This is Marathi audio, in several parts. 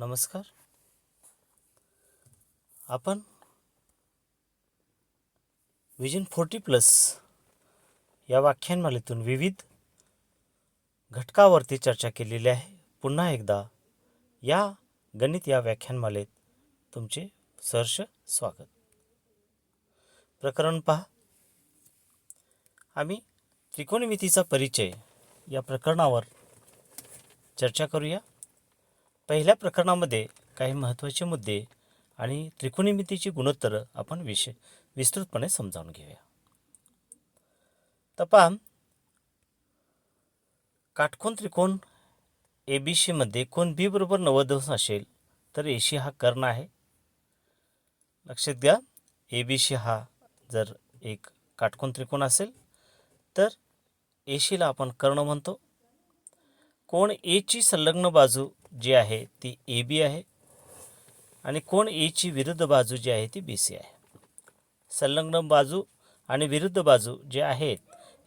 नमस्कार. आपण विजन 40+ या व्याख्यानमालेतून विविध घटकावरती चर्चा केलेली आहे. पुन्हा एकदा या गणित या व्याख्यानमालेत तुमचे सहर्ष स्वागत. प्रकरण पहा. आम्ही त्रिकोणमितीचा परिचय या प्रकरणावर चर्चा करूया. पहिल्या प्रकरणामध्ये काही महत्त्वाचे मुद्दे आणि त्रिकोणमितीची गुणोत्तर आपण विस्तृतपणे समजावून घेऊया. तर पहा, काटकोन त्रिकोण ABC मध्ये कोन B बरोबर 90 अंश असेल तर AC हा कर्ण आहे. लक्षात घ्या, ABC हा जर एक काटकोन त्रिकोण असेल तर AC ला आपण कर्ण म्हणतो. कोन A ची संलग्न बाजू जी आहे ती AB आहे आणि कोन A ची विरुद्ध बाजू जी आहे ती BC आहे. संलग्न बाजू आणि विरुद्ध बाजू जे आहेत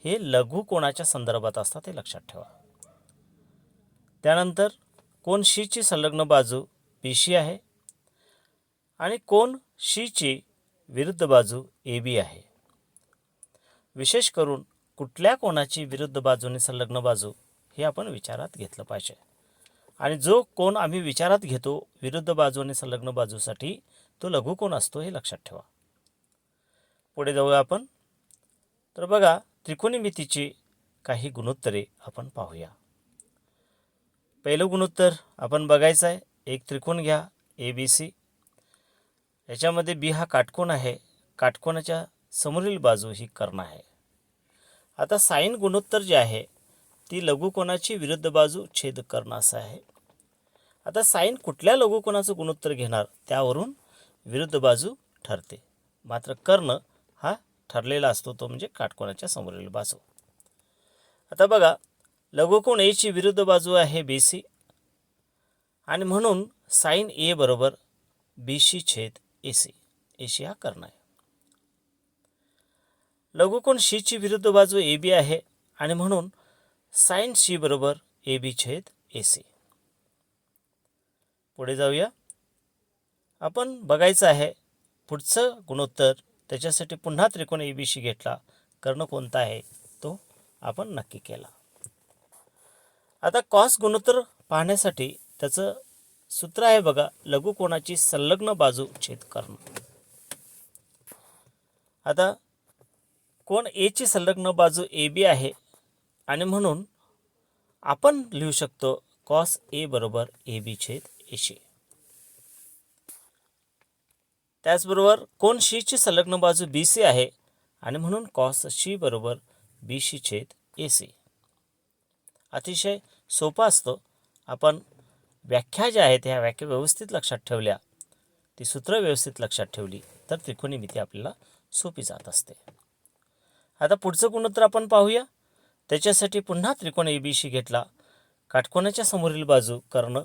हे लघुकोनाच्या संदर्भात असतात, हे लक्षात ठेवा. त्यानंतर कोन C ची संलग्न बाजू BC आहे आणि कोन C ची विरुद्ध बाजू AB आहे. विशेष करून कुठल्या कोनाची विरुद्ध बाजूने संलग्न बाजू हे आपण विचारात घेतलं पाहिजे. आणि जो कोन आम्ही विचारात घेतो विरुद्ध बाजूने संलग्न बाजूसाठी तो लघुकोन असतो, हे लक्षात ठेवा. पुढे जाऊया आपण. तर बघा, त्रिकोणमितीची काही गुणोत्तरे आपण पाहूया. पहिलं गुणोत्तर आपण बघायचं आहे. एक त्रिकोण घ्या ABC. याच्यामध्ये B हा काटकोन आहे. काटकोनाच्या समोरील बाजू ही कर्ण आहे. आता साइन गुणोत्तर जे आहे ती लघुकोनाची विरुद्ध बाजू छेद कर्ण असं आहे. आता साइन कुठल्या लघुकोनाचं गुणोत्तर घेणार त्यावरून विरुद्ध बाजू ठरते. मात्र कर्ण हा ठरलेला असतो, तो म्हणजे काटकोनाच्या समोरील बाजू. आता बघा, लघुकोन A ची विरुद्ध बाजू आहे BC आणि म्हणून साइन A बरोबर BC छेद AC. AC हा कर्ण आहे. लघुकोन C ची विरुद्ध बाजू AB आहे आणि म्हणून साइन C बरोबर AB छेद AC. पुढे जाऊया. आपण बघायचं आहे पुढचं गुणोत्तर. त्याच्यासाठी पुन्हा त्रिकोण ABC घेतला. कर्ण कोणता आहे तो आपण नक्की केला. आता कॉस गुणोत्तर पाहण्यासाठी त्याचं सूत्र आहे बघा, लघुकोनाची संलग्न बाजू छेद कर्ण. आता कोन A ची संलग्न बाजू AB आहे आणि म्हणून आपण लिहू शकतो कॉस A बरोबर AB छेद AC. त्याचबरोबर कोन C ची संलग्न बाजू BC आहे आणि म्हणून कॉस C बरोबर BC छेद AC. अतिशय सोपा असतो. आपण व्याख्या ज्या आहेत ह्या व्याख्या व्यवस्थित लक्षात ठेवल्या, ती सूत्र व्यवस्थित लक्षात ठेवली तर त्रिकोणमिती आपल्याला सोपी जात असते. आता पुढचं गुणोत्तर आपण पाहूया. त्याच्यासाठी पुन्हा त्रिकोण ABC घेतला. काटकोनाच्या समोरील बाजू कर्ण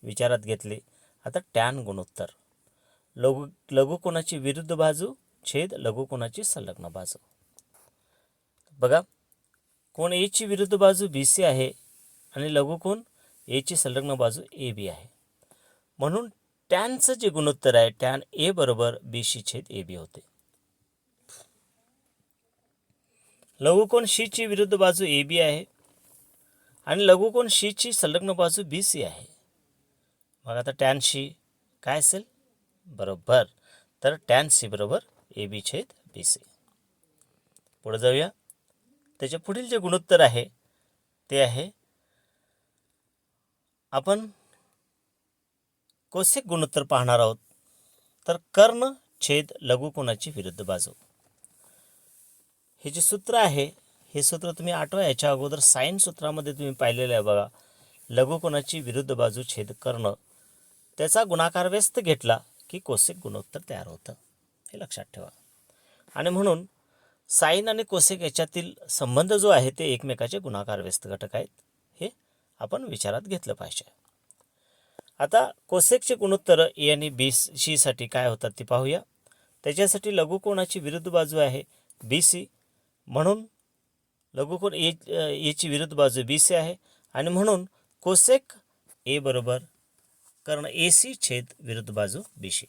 विचारात घेतले. आता टॅन गुणोत्तर, लघुकोनाची विरुद्ध बाजू छेद लघुकोनाची संलग्न बाजू. बघा, कोन A ची विरुद्ध बाजू BC आहे आणि लघुकोन A ची संलग्न बाजू AB आहे. म्हणून टॅनचं जे गुणोत्तर आहे टॅन A बरोबर BC छेद AB होते. लघुकोन C ची विरुद्ध बाजू AB आहे आणि लघुकोन C ची संलग्न बाजू BC आहे. मग आता टॅन C काय असेल? बरोबर, तर टॅन C बरोबर AB छेद BC. पुढे जाऊया. त्याच्या पुढील जे गुणोत्तर आहे ते आहे आपण कोसेक गुणोत्तर पाहणार आहोत. तर कर्ण छेद लघुकोनाची विरुद्ध बाजू. हे जे सूत्र आहे हे सूत्र तुम्ही आठवा. याच्या अगोदर साइन सूत्रामध्ये तुम्ही पाहिलेलं आहे बघा, लघुकोनाची विरुद्ध बाजू छेद कर्ण, त्याचा गुणाकार व्यस्त घेतला की कोसेक गुणोत्तर तयार होतं, हे लक्षात ठेवा. आणि म्हणून साइन आणि कोसेक याच्यातील संबंध जो आहे ते एकमेकाचे गुणाकार व्यस्त घटक आहेत, हे आपण विचारात घेतलं पाहिजे. आता कोसेकचे गुणोत्तर A आणि BC साठी काय होतात ते पाहूया. त्याच्यासाठी लघुकोनाची विरुद्ध बाजू आहे BC, म्हणून लघुकोन A ची विरुद्ध बाजू BC आहे आणि म्हणून कोसेक A बरोबर कर्ण AC छेद विरुद्ध बाजू BC.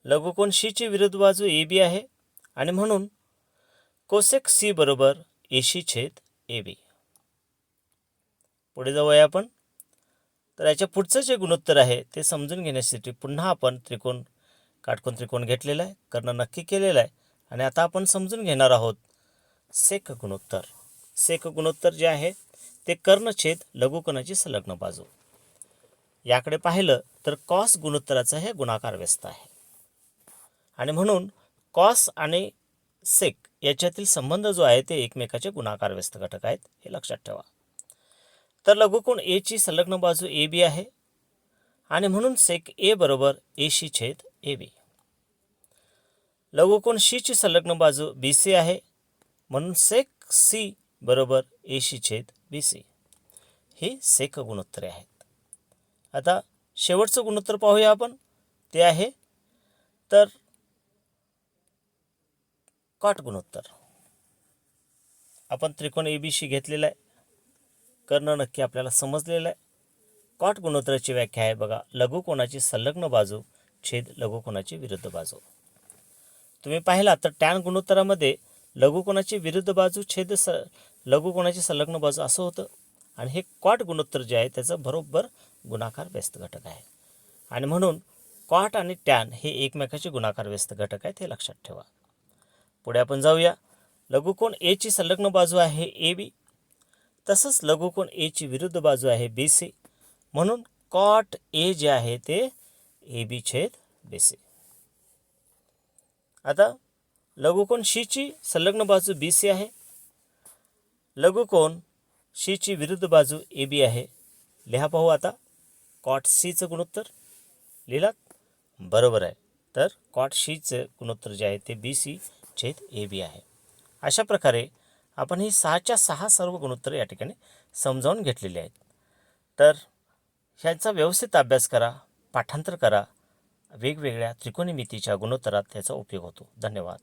लघुकोन C ची विरुद्ध बाजू AB आहे आणि म्हणून कोसेक C बरोबर AC छेद AB. पुढे जाऊया आपण. तर याच्या पुढचं जे गुणोत्तर आहे ते समजून घेण्यासाठी पुन्हा आपण काटकोन त्रिकोण घेतलेला आहे, कर्ण नक्की केलेला आहे आणि आता आपण समजून घेणार आहोत सेक गुणोत्तर. सेक गुणोत्तर जे आहे ते कर्ण छेद लघुकोनाची संलग्न बाजू. याकडे पाहिलं तर कॉस गुणोत्तराचा हे गुणाकार व्यस्त आहे आणि म्हणून कॉस आणि सेक याच्यातील संबंध जो आहे ते एकमेकाचे गुणाकार व्यस्त घटक आहेत, हे लक्षात ठेवा. तर लघुकोन A ची संलग्न बाजू AB आहे आणि म्हणून सेक A बरोबर AC छेद AB. लघुकोन C ची संलग्न बाजू BC आहे म्हणून सेक C बरोबर AC छेद BC. ही सेक गुणोत्तरे आहेत. आता शेवटचं गुणोत्तर पाहूया आपण. ते आहे तर कॉट गुणोत्तर. आपण त्रिकोण ABC घेतलेला आहे, कर्ण नक्की आपल्याला समजलेला आहे. कॉट गुणोत्तराची व्याख्या आहे बघा, लघुकोनाची संलग्न बाजू छेद लघुकोनाची विरुद्ध बाजू. तुम्ही पाहिला तर टॅन गुणोत्तरामध्ये लघुकोनाची विरुद्ध बाजू छेद लघुकोनाची संलग्न बाजू असं होतं आणि हे कॉट गुणोत्तर जे आहे त्याचं बरोबर गुणाकार व्यस्त घटक आहे आणि म्हणून कॉट आणि टॅन हे एकमेकाचे गुणाकार व्यस्त घटक आहेत, हे लक्षात ठेवा. पुढे आपण जाऊया. लघुकोन A ची संलग्न बाजू आहे AB, तसंच लघुकोन A ची विरुद्ध बाजू आहे BC म्हणून कॉट A जे आहे ते AB छेद BC. आता लघुकोन C ची संलग्न बाजू BC आहे, लघुकोन C ची विरुद्ध बाजू AB आहे. लिहा पाहू आता. कॉट Cचं गुणोत्तर लिहिलात? बरोबर आहे. तर कॉट Cचं गुणोत्तर जे आहे ते BC छेद AB आहे. अशा प्रकारे आपण ही 6च्या 6 सर्व गुणोत्तरे या ठिकाणी समजावून घेतलेली आहेत. तर ह्याचा व्यवस्थित अभ्यास करा, पाठांतर करा. वेगवेगळ्या त्रिकोणमितीच्या गुणोत्तरात त्याचा उपयोग होतो. धन्यवाद.